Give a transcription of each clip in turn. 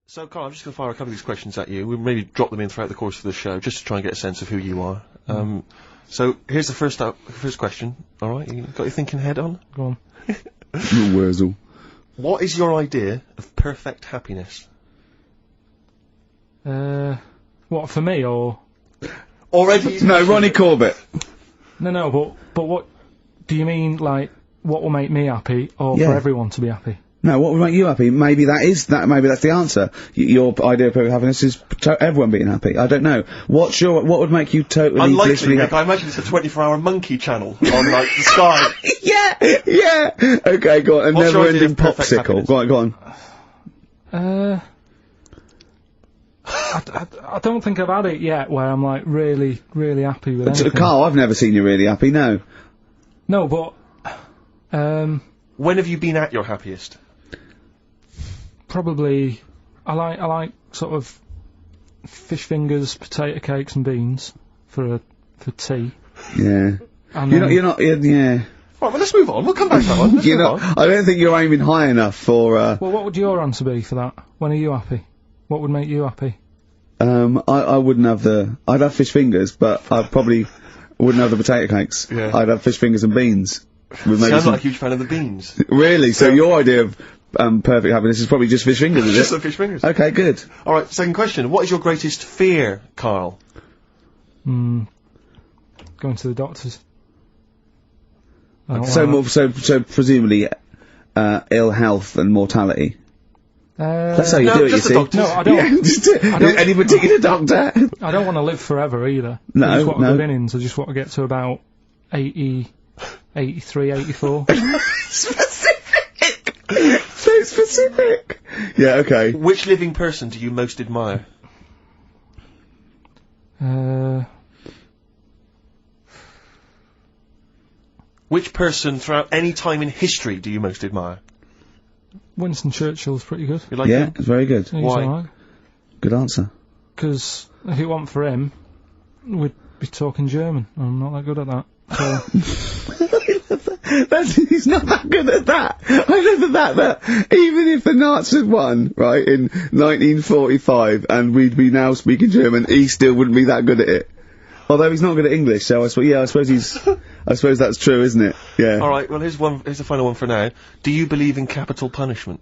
So, Carl, I'm just going to fire a couple of these questions at you. We'll maybe drop them in throughout the course of the show, just to try and get a sense of who you are. So, here's the first question. All right, you got your thinking head on? Go on. Wurzel. What is your idea of perfect happiness? What, for me, or...? Already? No, Ronnie Corbett. No, but what... Do you mean, like, what will make me happy, or for everyone to be happy? No, what would make you happy? Maybe maybe that's the answer. Your idea of perfect happiness is everyone being happy. I don't know. What would make you totally Unlikely, happy? I imagine it's a 24-hour monkey channel on, like, the sky. yeah! Okay, go on. A What's your idea never-ending of perfect popsicle. Go on. I don't think I've had it yet where I'm, like, really, really happy with anything. Carl, I've never seen you really happy, no. No, but... When have you been at your happiest? Probably, I like sort of fish fingers, potato cakes and beans for tea. Yeah. And You're not, yeah. Right, well, let's move on. We'll come back to that one. Let's move on. I don't think you're aiming high enough for, Well, what would your answer be for that? When are you happy? What would make you happy? I wouldn't have I'd have fish fingers, but I probably wouldn't have the potato cakes. Yeah. I'd have fish fingers and beans. See, I'm not a huge fan of the beans. Really? So your idea of perfect happiness is probably just fish fingers, is it? Just the fish fingers. Okay, good. Alright, second question. What is your greatest fear, Carl? Going to the doctors. So presumably, ill health and mortality. That's how you do it, you see. No, I don't. Any particular doctor? I don't want to live forever either. No, I just want no. good innings. I just want to get to about 80, 83, 84. Specific! So specific! Yeah, okay. Which living person do you most admire? Which person throughout any time in history do you most admire? Winston Churchill's pretty good. You like Yeah, him? it's very good. He's Why? alright. Good answer. Because if it wasn't for him, we'd be talking German. I'm not that good at that. So He's not that good at that. I love that even if the Nazis won, right, in 1945, and we'd be now speaking German, he still wouldn't be that good at it. Although he's not good at English, so I suppose that's true, isn't it? Yeah. Alright, well here's the final one for now. Do you believe in capital punishment?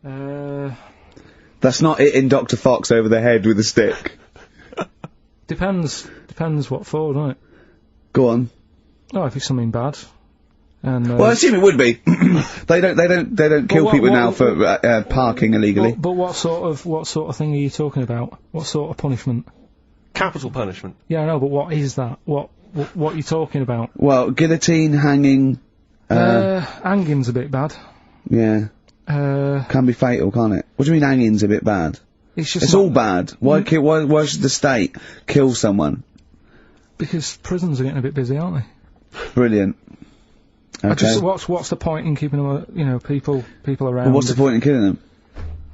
That's not it in Dr. Fox over the head with a stick. depends what for, doesn't it? Go on. Oh, if it's something bad. And Well, I assume it would be. They don't kill people now for parking illegally. But what sort of thing are you talking about? What sort of punishment? Capital punishment. Yeah, I know, but what is that? What are you talking about? Well, guillotine, hanging. Hanging's a bit bad. Yeah. Can be fatal, can't it? What do you mean hanging's a bit bad? It's all bad. Why should the state kill someone? Because prisons are getting a bit busy, aren't they? Brilliant. Okay. What's the point in keeping them, people around? Well, what's the point in killing them?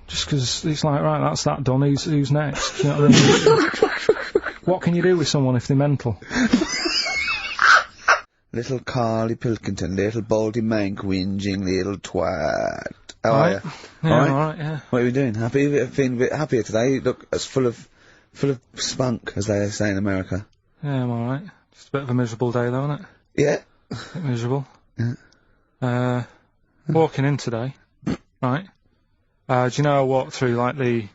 Just because it's like, right, that's that done, who's next? You know what I mean? What can you do with someone if they're mental? Little Karl Pilkington, little baldy mank, whinging little twat. How are you? Yeah, alright, yeah. What are you doing? Feeling a bit happier today? You look as full of spunk, as they say in America. Yeah, I'm alright. Just a bit of a miserable day though, isn't it? Yeah. A bit miserable. Yeah. Walking in today, right? Do you know I walked through, like, the,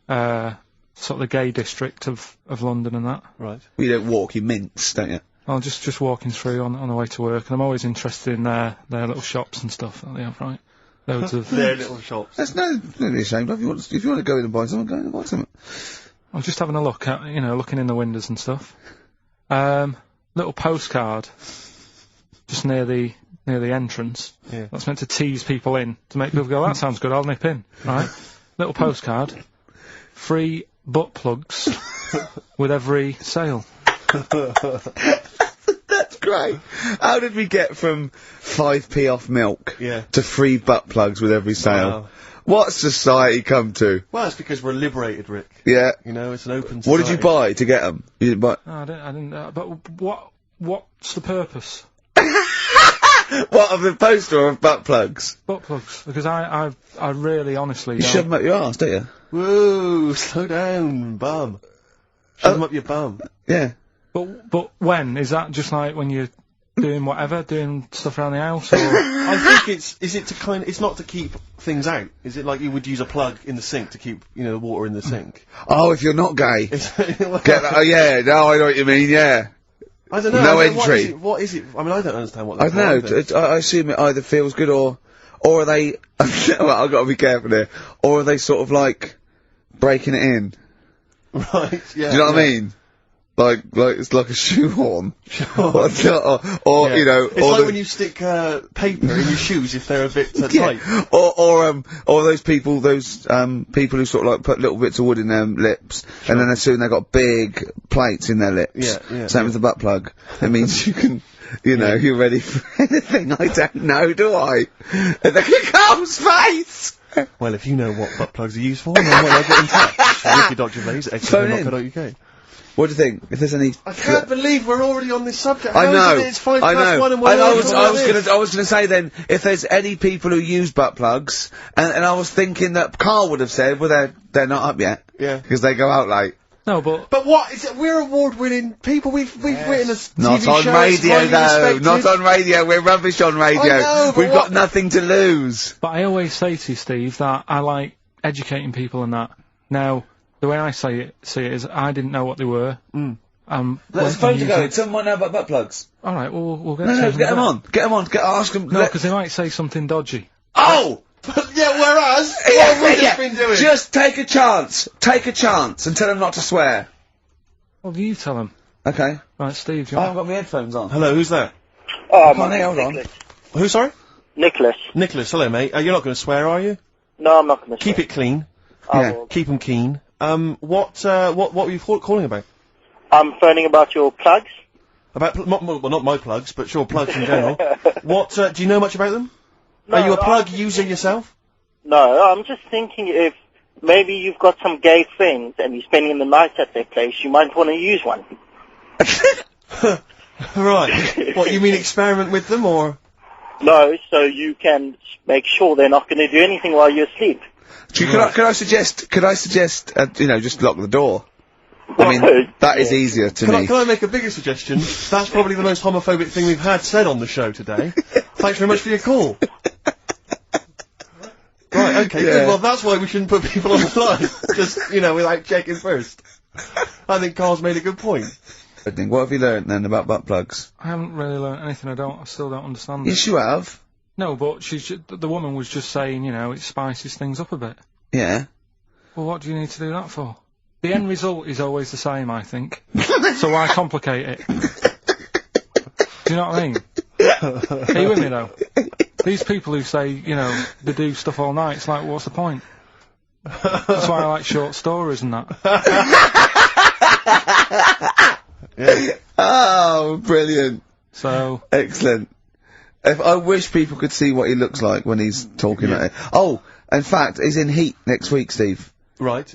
sort of the gay district of London and that? Right. Well, you don't walk, you mince, don't you? I'm just walking through on the way to work, and I'm always interested in their little shops and stuff that they have, right? Loads of... Their little shops. That's don't be ashamed of. If you want to go in and buy something, go in and buy something. I'm just having a look at, looking in the windows and stuff. Little postcard, just near the entrance. Yeah. That's meant to tease people in, to make people go, that sounds good, I'll nip in, right? Little postcard, free butt plugs with every sale. That's great. How did we get from 5p off milk to free butt plugs with every sale? Wow. What's society come to? Well, it's because we're liberated, Rick. Yeah. It's an open society. What did you buy to get them? You didn't buy... No, I didn't, but what's the purpose? What, of the poster or of butt plugs? Butt plugs, because I really honestly You shove them up your arse, don't you? Whoa, slow down, bum. Shove them up your bum. Yeah. But when? Is that just like when you're doing whatever, doing stuff around the house, or? I think it's not to keep things out. Is it like you would use a plug in the sink to keep, the water in the sink? Oh, if you're not gay. Get Oh, yeah, no, I know what you mean, yeah. I don't know. No entry. What is it? I mean, I don't understand what I they're don't know, I assume it either feels good or are they, well, I've got to be careful here, or are they sort of like, breaking it in? Right, yeah. Do you know what I mean? Like it's like a shoehorn. or It's or like when you stick, paper in your shoes if they're a bit tight. Or those people who sort of like put little bits of wood in their lips, and then as soon they've got big plates in their lips. Yeah. Same with the butt plug. It means you can, you're ready for anything. I don't know, do I? And then it comes face! Well, if you know what butt plugs are used for, then why not get in touch? Ricky.gervais@xfm.co.uk. What do you think? If there's any... I can't believe we're already on this subject. I know. It's 1:05 and we're I already was gonna say then, if there's any people who use butt plugs, and I was thinking that Karl would have said, well, they're not up yet. Yeah. Because they go out late. No, but what is it? We're award-winning people. We've written a TV Not on show. radio, It's highly respected. Not on radio. We're rubbish on radio. I know, but We've got nothing to lose. But I always say to you, Steve, that I like educating people and that. Now, the way I see it is I didn't know what they were. Let's phone to go. Someone might know about butt plugs. Alright, we'll get No, get them on. Get them on. Ask them. No, because they might say something dodgy. Oh! Yeah, whereas, what have we just been doing? Just take a chance. Take a chance and tell them not to swear. Well, you tell them. Okay. Right, Steve, do you I want... haven't got my headphones on. Hello, who's that? Oh, my name, hold on. Who, sorry? Nicholas. Nicholas, hello, mate. You're not going to swear, are you? No, I'm not going to Keep it clean. Yeah. Keep them keen. What were you calling about? I'm phoning about your plugs. About, not my plugs, but sure, plugs in general. Do you know much about them? No, Are you a plug user yourself? No, I'm just thinking if maybe you've got some gay friends and you're spending the night at their place, you might want to use one. Right. What, you mean experiment with them, or? No, so you can make sure they're not going to do anything while you're asleep. Could I suggest, just lock the door? I mean, that is easier to me. Can I make a bigger suggestion? That's probably the most homophobic thing we've had said on the show today. Thanks very much for your call. Right, okay, good. Well, that's why we shouldn't put people on the line. Just, without checking first. I think Karl's made a good point. What have you learnt then about butt plugs? I haven't really learnt anything. I still don't understand it. Yes, you have. No, but the woman was just saying, it spices things up a bit. Yeah. Well, what do you need to do that for? The end result is always the same, I think. So why complicate it? Do you know what I mean? Are you with me, though? These people who say, they do stuff all night, it's like, what's the point? That's why I like short stories and that. Yeah. Oh, brilliant. So... Excellent. I wish people could see what he looks like when he's talking like it. Oh, in fact, he's in Heat next week, Steve. Right.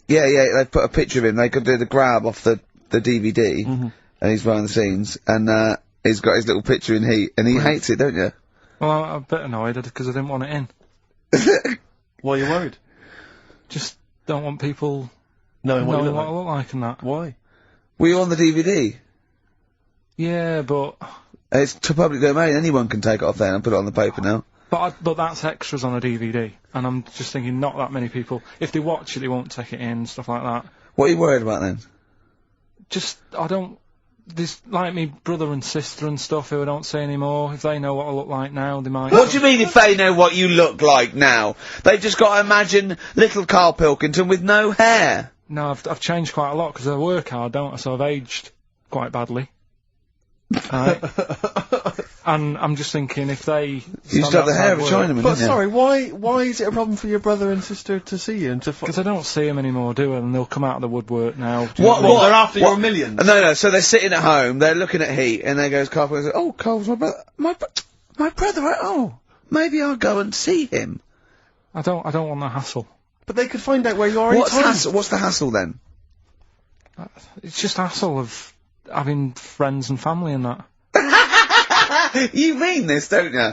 Yeah, they put a picture of him. They could do the grab off the DVD, and he's behind the scenes, and he's got his little picture in Heat, and he hates it, don't you? Well, I'm a bit annoyed because I didn't want it in. Why are you worried? Just don't want people knowing what I you look like and that. Why? Were you on the DVD? Yeah, but... It's to public domain. Anyone can take it off there and put it on the paper now. But that's extras on a DVD, and I'm just thinking not that many people. If they watch it, they won't take it in, stuff like that. What are you worried about then? Just, there's like me brother and sister and stuff who I don't see anymore. If they know what I look like now, they might... What do you mean if they know what you look like now? They've just got to imagine little Karl Pilkington with no hair. No, I've changed quite a lot because I work hard, don't I? So I've aged quite badly. Right. And I'm just thinking if they... You used to have the hair of a Chinaman, But didn't you? sorry, why is it a problem for your brother and sister to see you and to... Because I don't see them anymore, do I? And they'll come out of the woodwork now. What? They're after your millions? No, so they're sitting at home, they're looking at Heat, and there goes Karl Pilkington, oh, Karl's my brother, my brother, oh, maybe I'll go and see him. I don't want the hassle. But they could find out where you are anytime. What's the hassle then? It's just hassle of having friends and family and that. You mean this, don't you?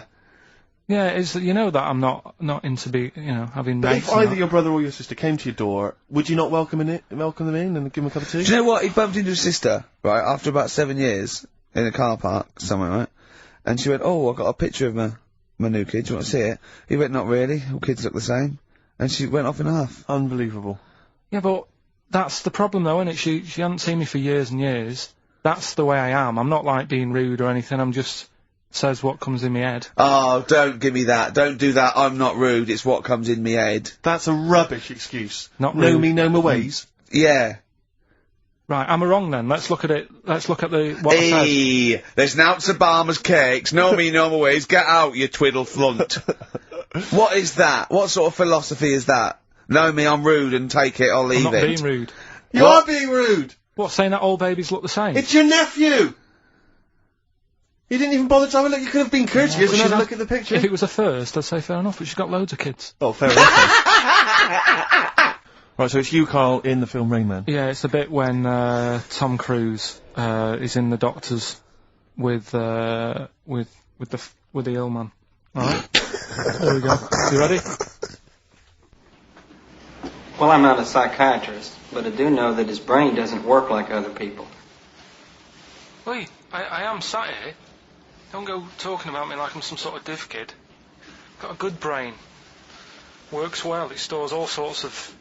Yeah, it's, you know that I'm not into having But mates if and either that. your brother or your sister came to your door, would you not welcome them in and give them a cup of tea? Do you know what? He bumped into his sister, right, after about 7 years, in a car park somewhere, right? And she went, oh, I got a picture of my new kid, do you want to see it? He went, not really, all kids look the same. And she went off in half. Unbelievable. Yeah, but that's the problem though, isn't it? She hasn't seen me for years and years. That's the way I am. I'm not like being rude or anything, I'm just says what comes in my head. Oh, don't give me that. Don't do that. I'm not rude. It's what comes in me head. That's a rubbish excuse. Not know rude. me, know my ways. Yeah. Right, am I wrong then? Let's look at it. Let's look at what I said. Hey, there's nouts of Barmer's cakes. Know me, know my ways. Get out, you twiddle flunt. What is that? What sort of philosophy is that? Know me, I'm rude and take it or I'm leave not it. being rude. You are being rude! What, saying that all babies look the same? It's your nephew! You didn't even bother to have a look. You could have been courteous and had a look at the picture. If it was a first, I'd say fair enough, but she's got loads of kids. Oh, fair enough. Right, so it's you, Carl, in the film Rain Man. Yeah, it's the bit when Tom Cruise is in the doctors with the ill man. All right, there we go. You ready? Well, I'm not a psychiatrist, but I do know that his brain doesn't work like other people. Wait, I am sat here. Don't go talking about me like I'm some sort of div kid. Got a good brain. Works well. It stores all sorts of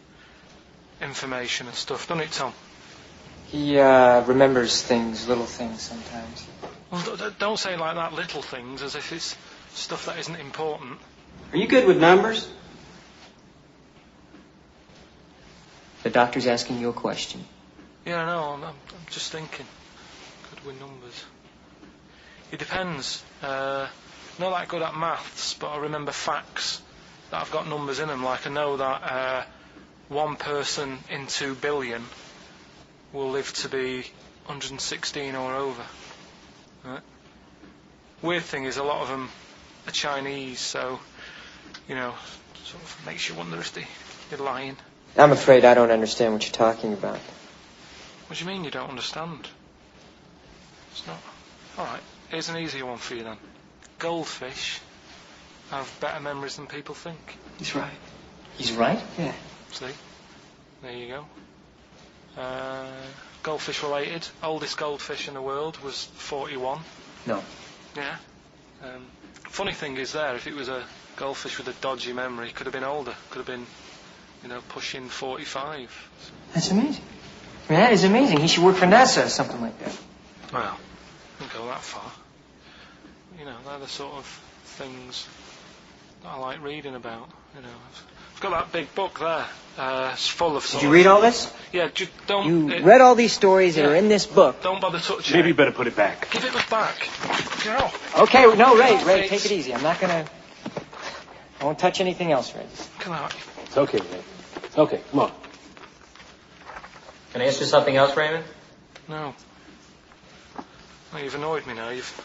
information and stuff, doesn't it, Tom? He remembers things, little things sometimes. Well, don't say like that, little things, as if it's stuff that isn't important. Are you good with numbers? The doctor's asking you a question. Yeah, I know. I'm just thinking. Good with numbers. It depends. Not that good at maths, but I remember facts that have got numbers in them. Like I know that 1 person in 2 billion will live to be 116 or over. Right? Weird thing is a lot of them are Chinese, so, sort of makes you wonder if they're lying. I'm afraid I don't understand what you're talking about. What do you mean you don't understand? It's not... Alright, here's an easier one for you then. Goldfish have better memories than people think. He's right. He's right? Yeah. See? There you go. Goldfish related. Oldest goldfish in the world was 41. No. Yeah. Funny thing is there, if it was a goldfish with a dodgy memory, could have been older. Could have been, pushing 45. That's amazing. I mean, that is amazing. He should work for NASA or something like that. Well, don't go that far. They're the sort of things that I like reading about. I've got that big book there. It's full of. Did you read all this? Yeah, don't. You read all these stories that are in this book. Don't bother touching it. Maybe you better put it back. Give it back. Get off. Okay, no, Ray, take it easy. I'm not gonna. I won't touch anything else, Ray. Come out. It's okay, Ray. Okay, come on. Can I ask you something else, Raymond? No. Well, you've annoyed me now. You've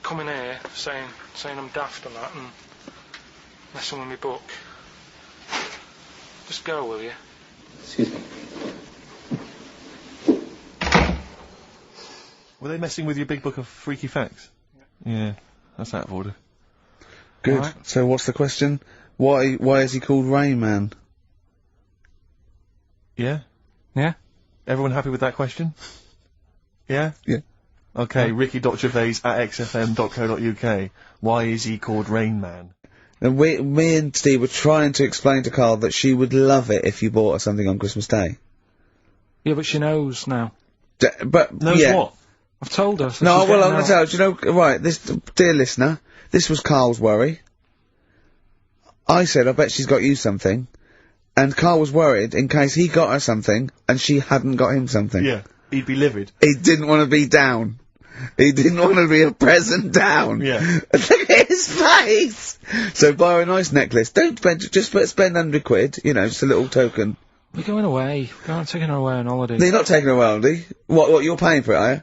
come in here saying I'm daft and that and messing with my book. Just go, will you? Excuse me. Were they messing with your big book of freaky facts? Yeah, that's out of order. Good. Right. So what's the question? Why is he called Rain Man? Yeah? Yeah? Everyone happy with that question? Yeah? Yeah. Okay, Ricky.Gervais at xfm.co.uk. Why is he called Rain Man? And me and Steve were trying to explain to Carl that she would love it if you bought her something on Christmas Day. Yeah, but she knows now. But Knows yeah. what? I've told her. So No, she's well, getting I'm going out. to tell you, do you know, right, dear listener, this was Carl's worry. I said, I bet she's got you something. And Carl was worried in case he got her something and she hadn't got him something. Yeah, he'd be livid. He didn't want to be down. He didn't want to be a present down. Yeah. Look at his face! So buy her a nice necklace. Don't spend, just spend £100, just a little token. We're going away. We're taking her away on holiday. No, you're not taking her away, are you? What, you're paying for it, are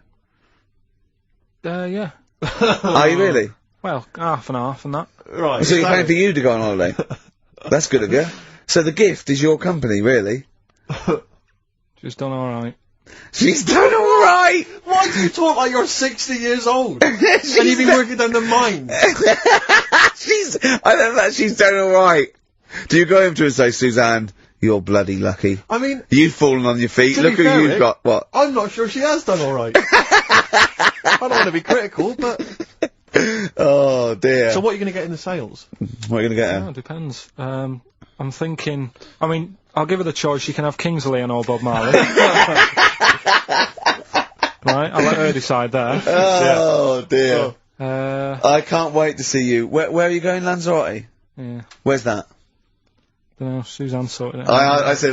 you? Yeah. Are you really? Well, half and half and that. Right. So you're paying for you to go on holiday? That's good of you. So the gift is your company, really? She's done alright. She's done alright! Why do you talk like you're 60 years old? And you've been working down the mine. I love that she's done alright. Do you go over to her and say, Suzanne, you're bloody lucky. I mean... You've fallen on your feet. Look who you've got. What? I'm not sure she has done alright. I don't want to be critical, but... Oh, dear. So what are you going to get in the sales? What are you going to get her? Oh, it depends. I'm thinking... I mean, I'll give her the choice. She can have Kingsley and or Bob Marley. Right, I'll let her decide there. Oh, dear. Oh. I can't wait to see you. Where are you going, Lanzarote? Yeah. Where's that? Dunno, Suzanne sorted it out. I said,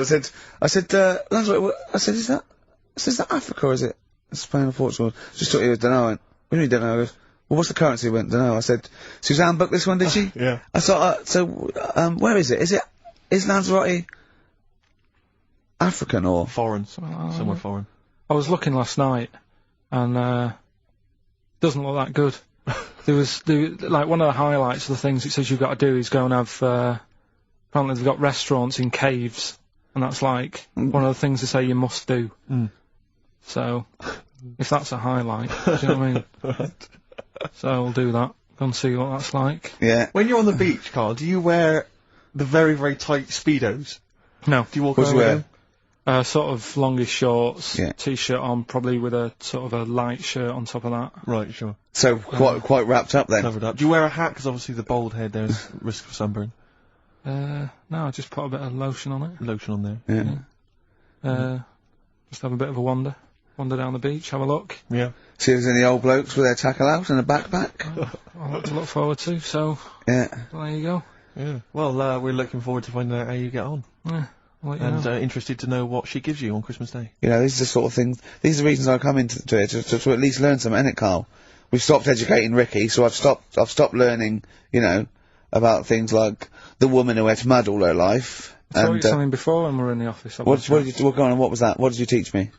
Lanzarote, I said, is that Africa or is it Spain or Portugal? Just thought you was, dunno. What do you mean, dunno? I goes, well, what's the currency? Went, dunno. I said, Suzanne booked this one, did she? Yeah. I thought, where is it? Is Lanzarote African or? Foreign. Somewhere foreign. I was looking last night, and, doesn't look that good. Like, one of the highlights of the things it says you've got to do is go and have, apparently they've got restaurants in caves, and that's like one of the things they say you must do. Mm. So, if that's a highlight, do you know what I mean? Right. So I'll do that. Go and see what that's like. Yeah. When you're on the beach, Carl, do you wear the very, very tight Speedos? No. Do you walk What's around you with wear? them? Sort of longish shorts, Yeah. t-shirt on, probably with a sort of a light shirt on top of that. Right, sure. So, quite wrapped up then. Covered up. Do you wear a hat? Because obviously the bald head, there's risk of sunburn. No, I just put a bit of lotion on it. Lotion on there. Yeah. Just have a bit of a wander down the beach, have a look. Yeah. See if there's any old blokes with their tackle out and a backpack. I'll have to look forward to, so Yeah. there you go. Yeah. Well, we're looking forward to finding out how you get on. Yeah, I'll let you And know. interested to know what she gives you on Christmas Day. You know, these are the sort of things, these are the reasons I come into it, to at least learn something, innit, Carl? We've stopped educating Ricky, so I've stopped learning, you know, about things like the woman who ate mud all her life. I taught you And, something before when we were in the office. what was that? What did you teach me?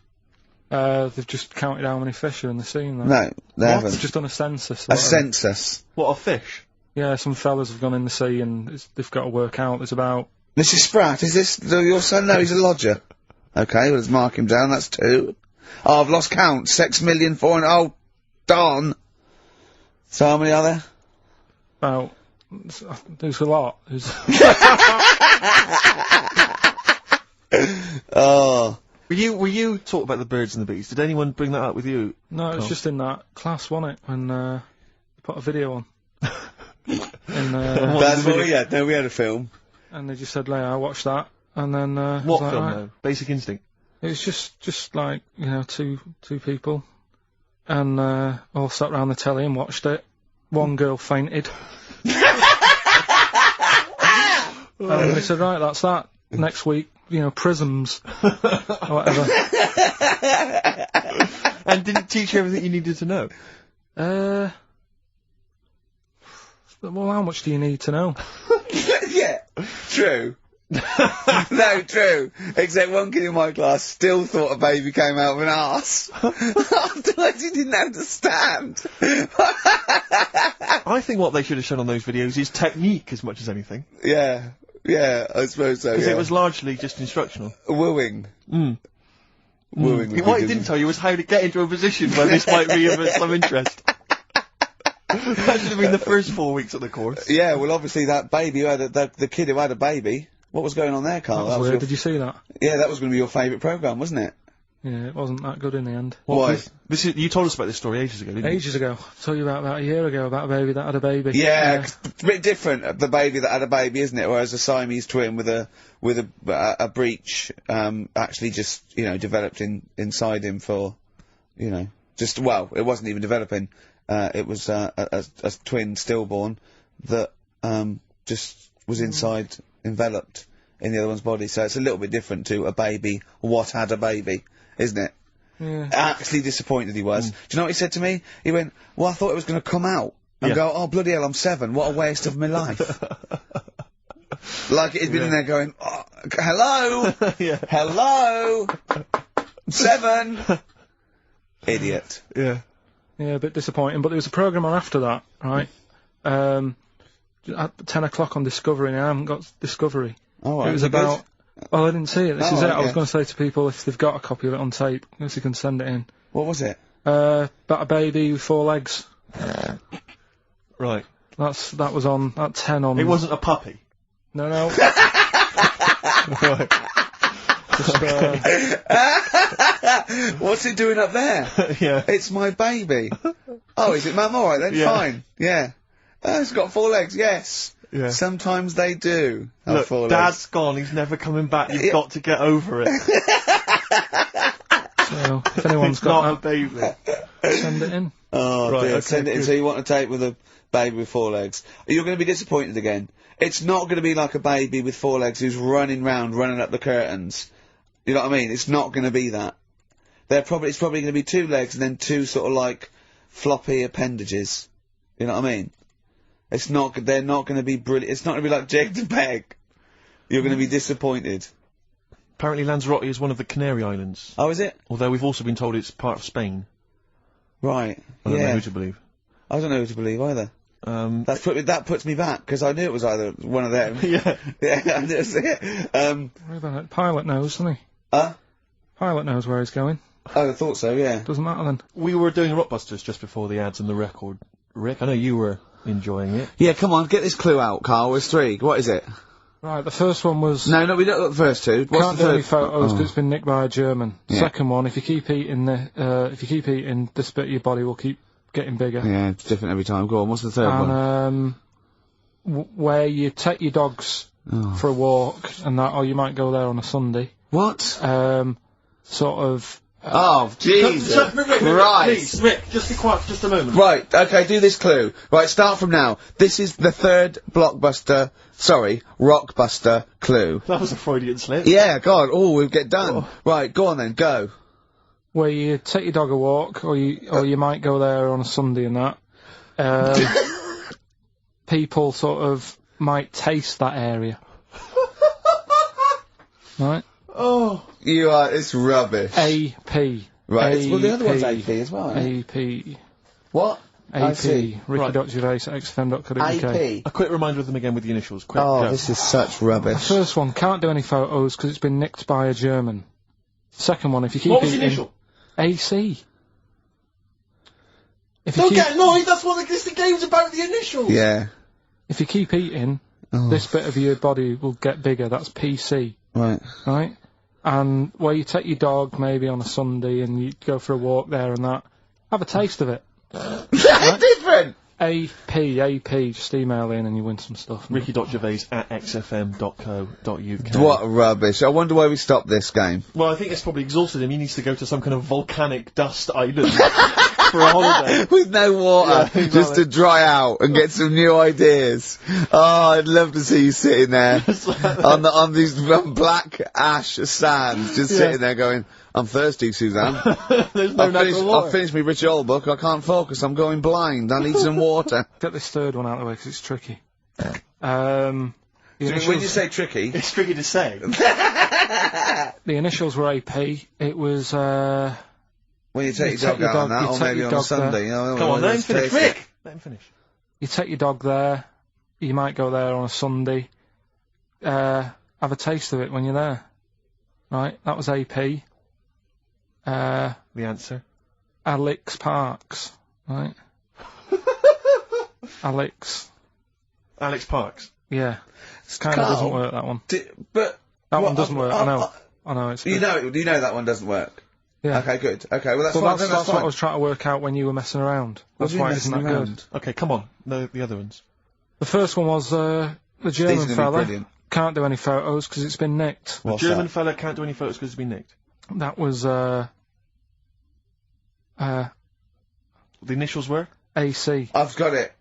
They've just counted how many fish are in the sea and that. No, they haven't. They've just done a census. A census. What, a fish? Yeah, some fellas have gone in the sea and they've got to work out. There's about... Mrs. Spratt, is this your son? No, he's a lodger. Okay, well, let's mark him down, that's 2. Oh, I've lost count. 6,400,000. Oh, darn. So how many are there? About... There's a lot. Oh. Were you talking about the birds and the bees? Did anyone bring that up with you? No, it was just in that class, wasn't it? When they put a video on. That's what we had. No, we had a film. And they just said, I watched that. And then, What like, film, right. though? Basic Instinct? It was just like, you know, two people. And, all sat round the telly and watched it. One girl fainted. And they said, right, that's that. Next week, you know, prisms. Or whatever. And did it teach you everything you needed to know? Well, how much do you need to know? Yeah, true. No, true. Except one kid in my class still thought a baby came out of an arse. Afterwards he didn't understand. I think what they should have shown on those videos is technique as much as anything. Yeah, I suppose so, Because yeah. it was largely just instructional. Wooing. Wooing. What he didn't tell you was how to get into a position where this might be of some interest. That should have been the first 4 weeks of the course. Yeah, well obviously that baby who had the kid who had a baby, what was going on there, Carl? That was weird. Did you see that? Yeah, that was going to be your favourite programme, wasn't it? Yeah, it wasn't that good in the end. Why? You told us about this story ages ago, didn't you? Ages ago. I told you about a year ago, about a baby that had a baby. Yeah, 'cause it's a bit different, the baby that had a baby, isn't it? Whereas a Siamese twin with a breach, actually just, you know, developed inside him for, you know, it wasn't even developing. It was, a twin stillborn that, just was enveloped in the other one's body. So it's a little bit different to a baby, what had a baby, isn't it? Yeah. Actually disappointed he was. Do you know what he said to me? He went, well, I thought it was going to come out. And go, oh, bloody hell, I'm 7. What a waste of my life. Like he'd been in there going, oh, hello? Yeah. Hello? 7? Idiot. Yeah. Yeah, a bit disappointing. But there was a programme on after that, right? At 10 o'clock on Discovery, and I haven't got Discovery. Oh, It was about Well, I didn't see it. This Oh, is it. okay. I was going to say to people, if they've got a copy of it on tape, if you can send it in. What was it? About a baby with 4 legs. Right. That was on at 10 on. It wasn't a puppy. No. Right. Just, What's it doing up there? Yeah. It's my baby. Oh, is it, Mum? All right then, Yeah. fine. Yeah. It's got 4 legs. Yes. Yeah. Sometimes they do have Look, 4 Dad's legs. gone. He's never coming back. You've got to get over it. so, if anyone's It's not a got baby. that, send it in. Oh, Right, dear. okay, Send it in. good. So you want a tape with a baby with 4 legs. You're going to be disappointed again. It's not going to be like a baby with 4 legs who's running up the curtains. You know what I mean? It's not going to be that. It's probably going to be 2 legs and then 2 sort of like floppy appendages. You know what I mean? They're not going to be brilliant. It's not going to be like Jake the Peg. You're going to be disappointed. Apparently Lanzarote is one of the Canary Islands. Oh, is it? Although we've also been told it's part of Spain. Right. I don't know Yeah. who to believe. I don't know who to believe either. That puts me back, because I knew it was either one of them. Yeah. Yeah, that's it. Worry about it. Pilot knows, doesn't he? Pilot knows where he's going. I thought so, yeah. Doesn't matter then. We were doing Rockbusters just before the ads and the record. Rick, I know you were enjoying it. Yeah, come on, get this clue out, Carl. There's 3. What is it? Right, the first one was... No, we don't got the first 2. What's Can't the do any third? photos because it's been nicked by a German. Yeah. Second one, if you keep eating this bit of your body will keep getting bigger. Yeah, it's different every time. Go on, what's the third one? And where you take your dogs for a walk and that, or you might go there on a Sunday. What? Sort of. Oh, Jesus Rick, Christ. please, Rick, just be quiet for just a moment. Right, okay, do this clue. Right, start from now. This is the 3rd Rockbuster clue. That was a Freudian slip. Yeah, God, we'll get done. Right, go on then, go. Where you take your dog a walk, or you might go there on a Sunday and that. People sort of might taste that area. Right? Oh. It's rubbish. AP. Right, well the other one's AP as well. AP. What? I AP. see. Ricky.gervais@xfm.co.uk. AP. A quick reminder of them again with the initials. Quick, Oh, go. this is such The rubbish. first one, can't do any photos because it's been nicked by a German. Second one, if you keep What was the eating... initial? AC. If you Don't keep, get annoyed, that's what the game's about, the initials! Yeah. if you keep eating, this bit of your body will get bigger. That's PC, Right. right? And where you take your dog maybe on a Sunday and you go for a walk there and that, have a taste of it. That's different! AP, just email in and you win some stuff. Ricky.gervais@xfm.co.uk. What rubbish. I wonder why we stopped this game. Well, I think it's probably exhausted him. He needs to go to some kind of volcanic dust island for a holiday. With no water, Yeah, exactly. just to dry out and get some new ideas. Oh, I'd love to see you sitting there on these black ash sands, just sitting there going, I'm thirsty, Suzanne. There's no natural water. I've finished my Rich Old book, I can't focus, I'm going blind, I need some water. Get this third one out of the way because it's tricky. When you say tricky, It's tricky to say. The initials were AP. It was, when you take your take dog your out on dog- that, you or take maybe your on a dog Sunday, there. you know. Come on, let him let's finish. taste it. Rick! Let him finish. you take your dog there, you might go there on a Sunday, have a taste of it when you're there. Right? That was AP. The answer. Alex Parks. Right? Alex. Alex Parks. Yeah. It kind of doesn't work, that one. But That what- one doesn't work, I know. I know, it's you know that one doesn't work. Yeah. Okay, good. Okay, well that's Well, fine. that's That's what I fine. was trying to work out when you were messing around. What That's do you why mean it isn't messing that good. around? Okay, come on. No, the other ones. The first one was, the These are German gonna be fella. brilliant. Can't do any photos because it's been nicked. The What's German that? fella can't do any photos because it's been nicked. That was, The initials were? AC. I've got it.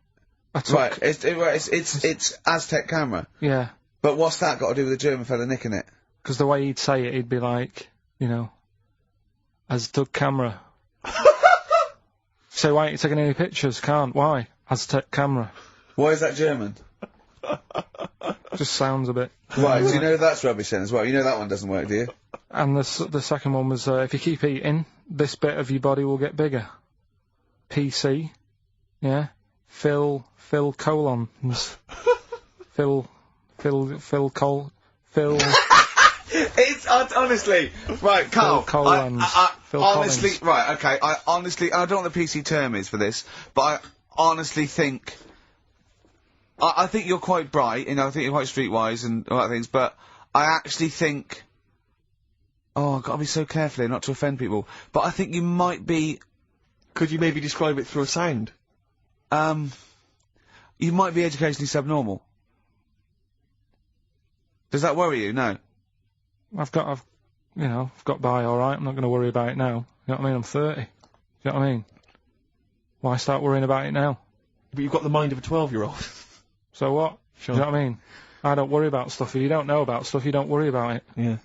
I took, Right, it's Aztec camera. Yeah. But what's that got to do with the German fella nicking it? Because the way he'd say it, he'd be like, you know, Aztec camera. So why ain't you taking any pictures? Can't. Why? Aztec camera. Why is that German? Just sounds a bit. Right, so you know that's rubbish then as well. You know that one doesn't work, do you? And the second one was, if you keep eating, this bit of your body will get bigger. PC. Yeah. Phil colons. Phil. honestly, right, Carl. Phil Collins. Phil honestly, Collins. right, okay. I honestly, I don't know what the PC term is for this, but I honestly think. I think you're quite bright, I think you're quite streetwise and all that things, but I actually think. Oh, I've got to be so careful here not to offend people, but I think you might be. Could you maybe describe it through a sound? You might be educationally subnormal. Does that worry you? No. I've got by alright, I'm not gonna worry about it now. You know what I mean? I'm 30. You know what I mean? Why start worrying about it now? But you've got the mind of a 12-year-old. So what? Sure. You know what I mean? I don't worry about stuff. If you don't know about stuff, you don't worry about it. Yeah.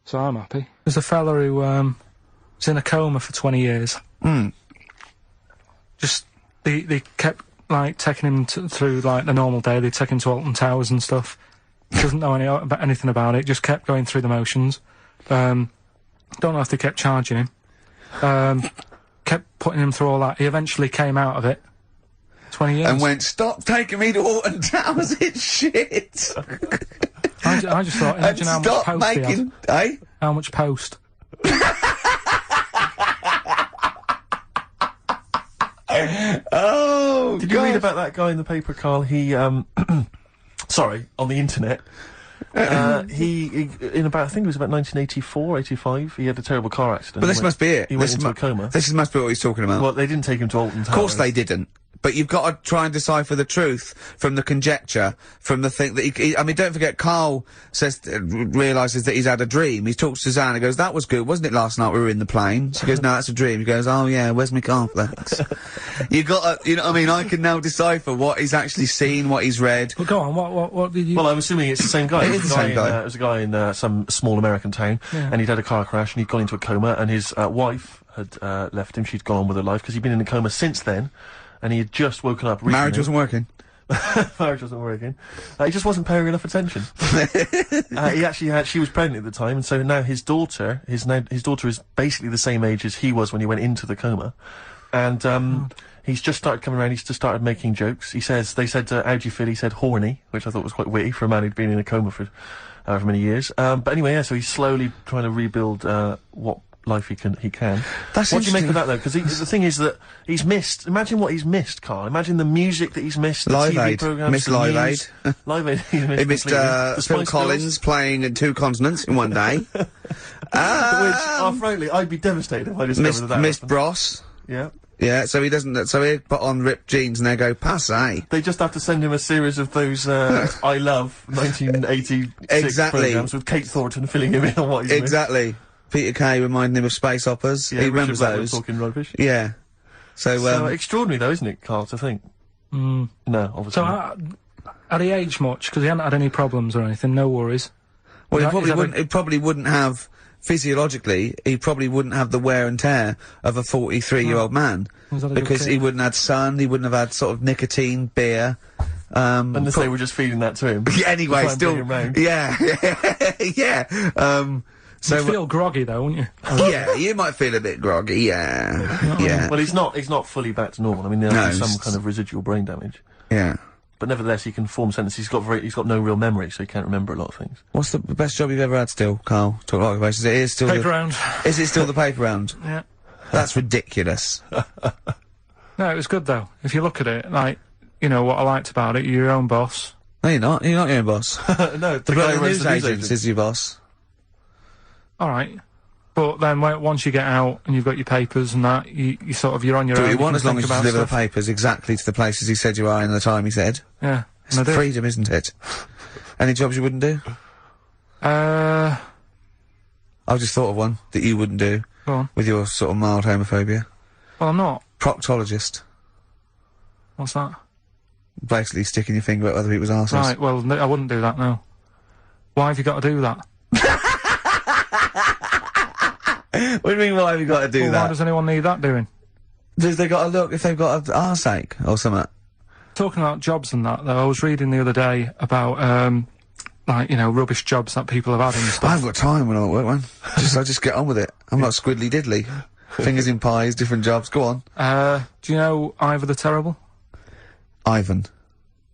So I'm happy. There's a fella who, was in a coma for 20 years. Just, they kept, like, taking him through, like, the normal day. They'd take him to Alton Towers and stuff. Doesn't know anything about it, just kept going through the motions. Don't know if they kept charging him. Kept putting him through all that. He eventually came out of it. 20 years. And went, stop taking me to Alton Towers, it's shit! I just thought, imagine how much post he making, had. eh? How much post? Oh, Did you read about that guy in the paper, Carl? He, sorry, on the internet. He in about, I think it was about 1984, 85, he had a terrible car accident. But this must be it. He went into a coma. This must be what he's talking about. Well, they didn't take him to Alton Towers. Of course they didn't. But you've got to try and decipher the truth from the conjecture, from the thing that I mean, don't forget, Carl says, realises that he's had a dream. He talks to Suzanne and goes, that was good, wasn't it, last night we were in the plane? She goes, no, that's a dream. He goes, oh yeah, where's my cornflakes? You got to, you know what I mean, I can now decipher what he's actually seen, what he's read. Well, go on, what did you... Well, I'm assuming it's the same guy. It is the same guy. It was a guy in some small American town, and he'd had a car crash and he'd gone into a coma, and his wife had left him. She'd gone on with her life because he'd been in a coma since then. And he had just woken up recently. Marriage wasn't working. Marriage wasn't working. He just wasn't paying enough attention. He actually had, she was pregnant at the time, and so now his daughter is basically the same age as he was when he went into the coma. And, he's just started coming around, he's just started making jokes. They said, how do you feel? He said, horny, which I thought was quite witty for a man who'd been in a coma for however many years. But anyway, yeah, so he's slowly trying to rebuild, what life he can. That's what do you make of that though? Because the thing is that he's missed. Imagine what he's missed, Carl. Imagine the music that he's missed. The Live TV Aid. programs. Missed Live Aid. Live Aid. He missed Phil Collins playing in 2 continents in one day. Which, frankly, I'd be devastated if I discovered that. Missed Bros. Yeah. Yeah, so he doesn't. So he'd put on ripped jeans and they go passe. They just have to send him a series of those I Love 1986 Exactly. programs with Kate Thornton filling him in on what he's Exactly. Peter Kay reminding him of space operas. Yeah, he remembers Richard Blackwood those. talking rubbish. Yeah. So extraordinary though, isn't it, Carl, to think? No, obviously So, not. had he aged much? Because he hadn't had any problems or anything, no worries. well, Is that he probably wouldn't have, physiologically, he probably wouldn't have the wear and tear of a 43-year-old man. Was that a Because good he kid? wouldn't have had sun, he wouldn't have had sort of nicotine, beer. Unless they were just feeding that to him. Yeah, anyway, to try and still, bring him round. yeah, yeah. So You'd feel groggy though, wouldn't you? yeah, you might feel a bit groggy. Yeah, yeah, Well, he's not fully back to normal. I mean, there's some kind of residual brain damage. yeah. But nevertheless, he can form sentences. He's got no real memory, so he can't remember a lot of things. What's the best job you've ever had still, Carl? Talk like occupations. It is still Paper round. Is it still the paper round? Yeah. That's ridiculous. No, it was good though. If you look at it, like, you know, what I liked about it, you're your own boss. No, you're not. You're not your own boss. No, The bloke at the news agents is your boss. Alright. But then once you get out and you've got your papers and that, you sort of, you're on your Do own. what you want can as long think as you about deliver the stuff. papers exactly to the places he said you are in the time he said. Yeah. It's And I do. freedom, isn't it? Any jobs you wouldn't do? Go I've just thought of one that you wouldn't do on. with your sort of mild homophobia. Well, I'm not. Proctologist. What's that? Basically sticking your finger at other people's arses. Right, well, I wouldn't do that, no. Why have you got to do that? What do you mean, why have you got to do Well, that? why does anyone need that doing? Does they got to look if they've got an arseache or something? Talking about jobs and that, though, I was reading the other day about, like, you know, rubbish jobs that people have had and I stuff. haven't got time when I'm at work, man. I just get on with it. I'm not squiddly diddly. Fingers in pies, different jobs. Go on. Do you know Ivor the Terrible? Ivan.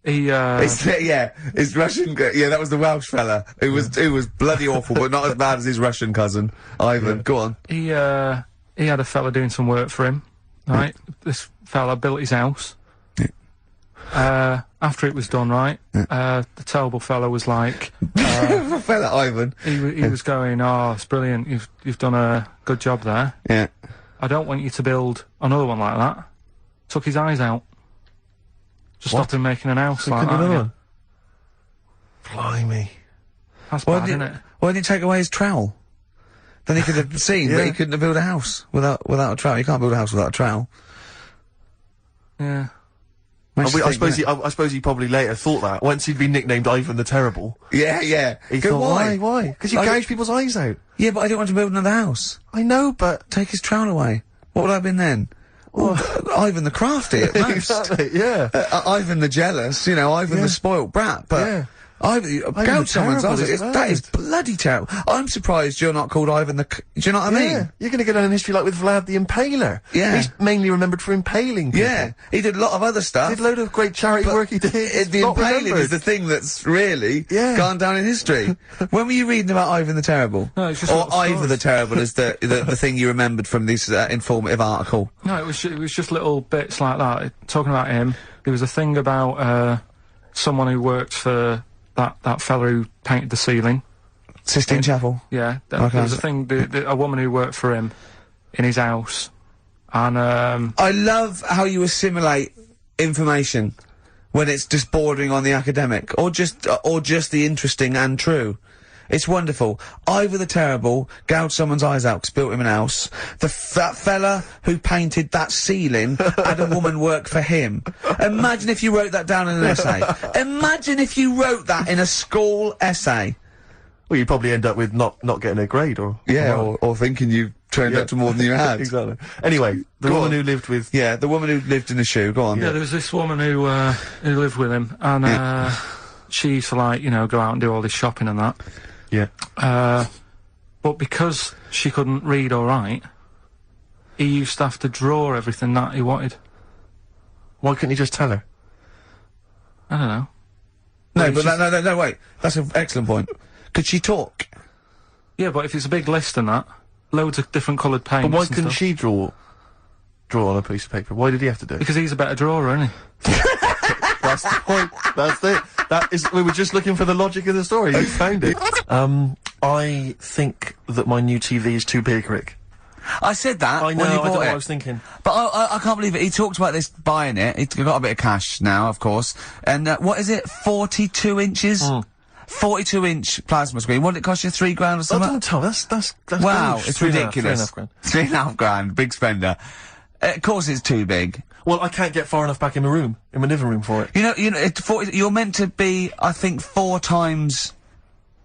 his Russian, that was the Welsh fella. Who was bloody awful, but not as bad as his Russian cousin, Ivan. Yeah. Go on. He had a fella doing some work for him, right? This fella built his house. After it was done, right, the terrible fella was like, fella Ivan. He was going, "Oh, it's brilliant. You've done a good job there. Yeah. I don't want you to build another one like that." Took his eyes out. Just stopped him making an house like that. One? Blimey. That's bad, isn't it? Why didn't he take away his trowel? Then he could have seen, but he couldn't have built a house without a trowel. You can't build a house without a trowel. Yeah. I suppose he probably later thought that, once he'd been nicknamed Ivan the Terrible. Yeah. He thought, why? Because you gouge people's eyes out. Yeah, but I don't want to build another house. I know, but... Take his trowel away. What would I have been then? Ivan the Crafty at most. Exactly, yeah. Ivan the Jealous, Ivan the spoilt brat, but... Yeah. Gouge someone's eyes. That is bloody terrible. I'm surprised you're not called Ivan the... Do you know what I mean? You're gonna go down in history like with Vlad the Impaler. Yeah. He's mainly remembered for impaling people. Yeah. He did a lot of other stuff. Did a load of great charity work he did. The impaling is the thing that's really gone down in history. When were you reading about Ivan the Terrible? No, it's just or Ivan the Terrible is the thing you remembered from this informative article? No, it was just little bits like that. Talking about him, there was a thing about someone who worked for that fella who painted the ceiling. Sistine Chapel? Yeah. There was a thing, a woman who worked for him in his house. And, I love how you assimilate information when it's just bordering on the academic, or just the interesting and true. It's wonderful. Ivan the Terrible gouged someone's eyes out 'cause built him an house. That fella who painted that ceiling had a woman work for him. Imagine if you wrote that down in an essay. Imagine if you wrote that in a school essay. Well, you'd probably end up with not getting a grade, or thinking you turned up to more than you had. Exactly. Anyway, the woman who lived with... Yeah, the woman who lived in a shoe. Go on. Yeah, there was this woman who lived with him, and she used to, like, go out and do all this shopping and that. Yeah. But because she couldn't read or write, he used to have to draw everything that he wanted. Why couldn't you just tell her? I don't know. No, wait. That's an excellent point. Could she talk? Yeah, but if it's a big list and that, loads of different coloured paints. But why couldn't she draw on a piece of paper? Why did he have to do it? Because he's a better drawer, isn't he? That's the point. That's it. We were just looking for the logic of the story. You found it. I think that my new TV is too big, Rick. I said that I know, when you bought I don't know it. what I was thinking. But I can't believe it. He talked about this buying it. He's got a bit of cash now, of course. And, what is it? 42 inches? 42-inch plasma screen. What did it cost you? $3 grand or something? Don't tell. That's wow, gross. it's ridiculous. £3.5 grand. Big spender. Of course it's too big. Well, I can't get far enough back in my living room for it. You're meant to be, I think, 4 times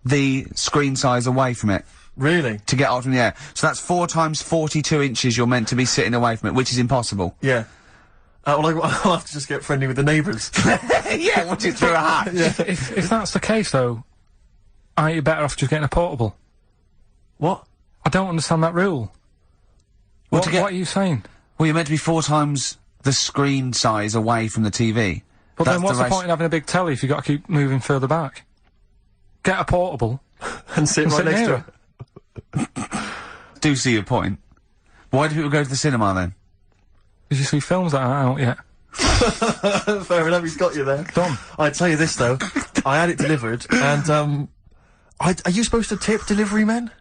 the screen size away from it. Really? To get out from the air. So that's 4 times 42 inches you're meant to be sitting away from it, which is impossible. Yeah. Well, I'll have to just get friendly with the neighbours. Yeah, watch it through a hat. Yeah. If that's the case, though, aren't you better off just getting a portable? What? I don't understand that rule. What are you saying? Well, you're meant to be 4 times the screen size away from the TV. But then what's the point in having a big telly if you've got to keep moving further back? Get a portable. and sit right next to it. Do see your point. Why do people go to the cinema then? Did you see films that aren't out yet? Fair enough, he's got you there. Done. I'd tell you this though, I had it delivered, and are you supposed to tip delivery men?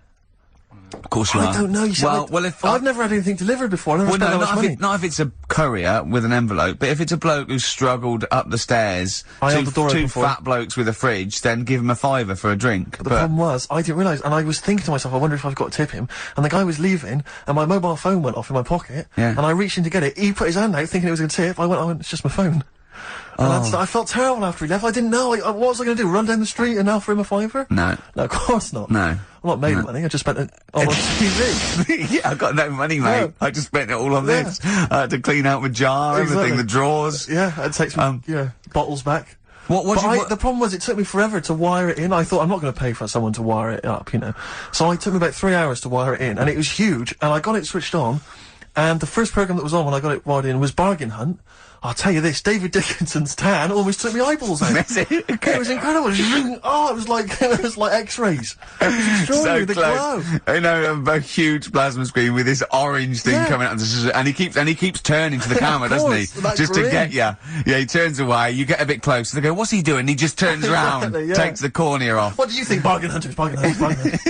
Of course you are. I don't know. You see, I've never had anything delivered before. I've never spent that much money. Not if it's a courier with an envelope, but if it's a bloke who's struggled up the stairs, two fat blokes with a fridge, then give him a $5 for a drink. But the problem was, I didn't realise, and I was thinking to myself, I wonder if I've got to tip him. And the guy was leaving, and my mobile phone went off in my pocket, and I reached in to get it. He put his hand out, thinking it was going to tip. I went, it's just my phone. And I felt terrible after he left. I didn't know. What was I going to do? Run down the street and offer him a $5? No. No, of course not. No. I'm not made of money. I just spent it on TV. Yeah, I got no money, mate. Yeah. I just spent it all on this. I had to clean out my jar, everything, the drawers. Yeah, I'd take some, bottles back. The problem was, it took me forever to wire it in. I thought, I'm not going to pay for someone to wire it up, So it took me about 3 hours to wire it in, and it was huge, and I got it switched on, and the first program that was on when I got it wired in was Bargain Hunt. I'll tell you this, David Dickinson's tan almost took my eyeballs out. It was incredible. Oh, it was like X-rays. It was extraordinary, the glow. I know, a huge plasma screen with this orange thing coming out, and he keeps turning to the camera, doesn't he? Just to get you. Yeah, he turns away, you get a bit closer, they go, what's he doing? He just turns around, takes the cornea off. What do you think, Bargain Hunters? Bargain Hunters.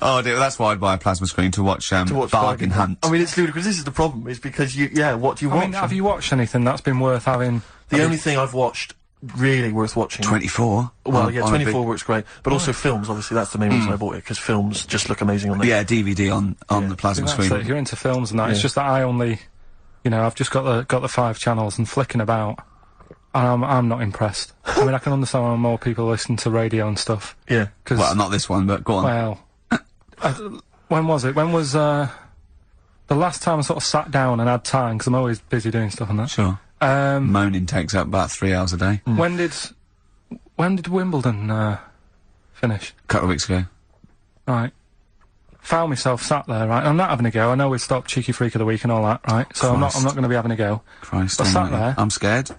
Oh dear, that's why I'd buy a plasma screen to watch Bargain Hunt. I mean, it's ludicrous. This is the problem, is because what do you watch? I mean, have you watched anything that's been worth having? The only thing I've watched really worth watching. 24. Well, yeah, 24 works great, but also films. Obviously, that's the main reason I bought it, because films just look amazing on there. Yeah, DVD on the plasma screen. If you're into films and that, it's just that I only, I've just got the 5 channels and flicking about, and I'm not impressed. I mean, I can understand why more people listen to radio and stuff. Yeah. Well, not this one, but go on. Well, when was it? When was the last time I sort of sat down and had time, because I'm always busy doing stuff and that. Sure. Moaning takes up about 3 hours a day. When did Wimbledon finish? A couple of weeks ago. Right. Found myself sat there, right? I'm not having a go. I know we stopped Cheeky Freak of the Week and all that, right? So I'm not going to be having a go. Christ, I sat there. I'm scared.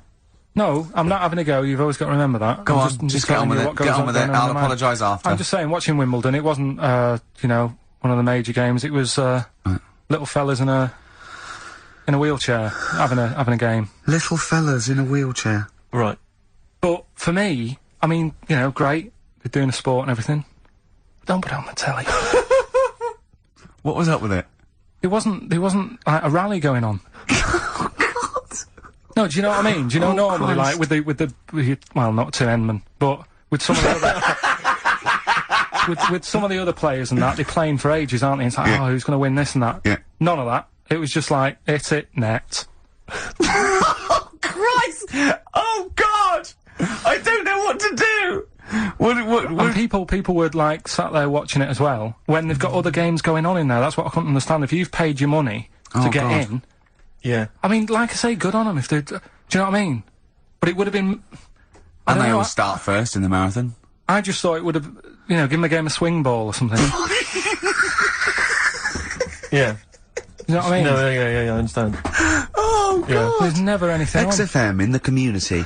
No, I'm not having a go. You've always got to remember that. Go on, just get on with it. Get on with it. I'll apologise after. I'm just saying, watching Wimbledon, it wasn't, one of the major games. It was little fellas in a wheelchair having a game. Little fellas in a wheelchair. Right. But for me, I mean, great. They're doing a sport and everything. Don't put it on the telly. What was up with it? There wasn't like a rally going on. No, do you know what I mean? Do you know normally, like, with the well, not Tim Enman, but with some of the other, with some of the other players and that, they're playing for ages, aren't they? It's like, oh, who's going to win this and that? Yeah. None of that. It was just like, hit it, net. Oh, Christ! Oh, God! I don't know what to do! And people would, like, sat there watching it as well, when they've got other games going on in there. That's what I couldn't understand. If you've paid your money to get in... Yeah. I mean, like I say, good on them if they... Do you know what I mean? But it would have been... And they all start first in the marathon. I just thought it would have, give them a game of swing ball or something. Yeah. You know what I mean? No, yeah, I understand. Oh, God! There's never anything on. XFM in the community.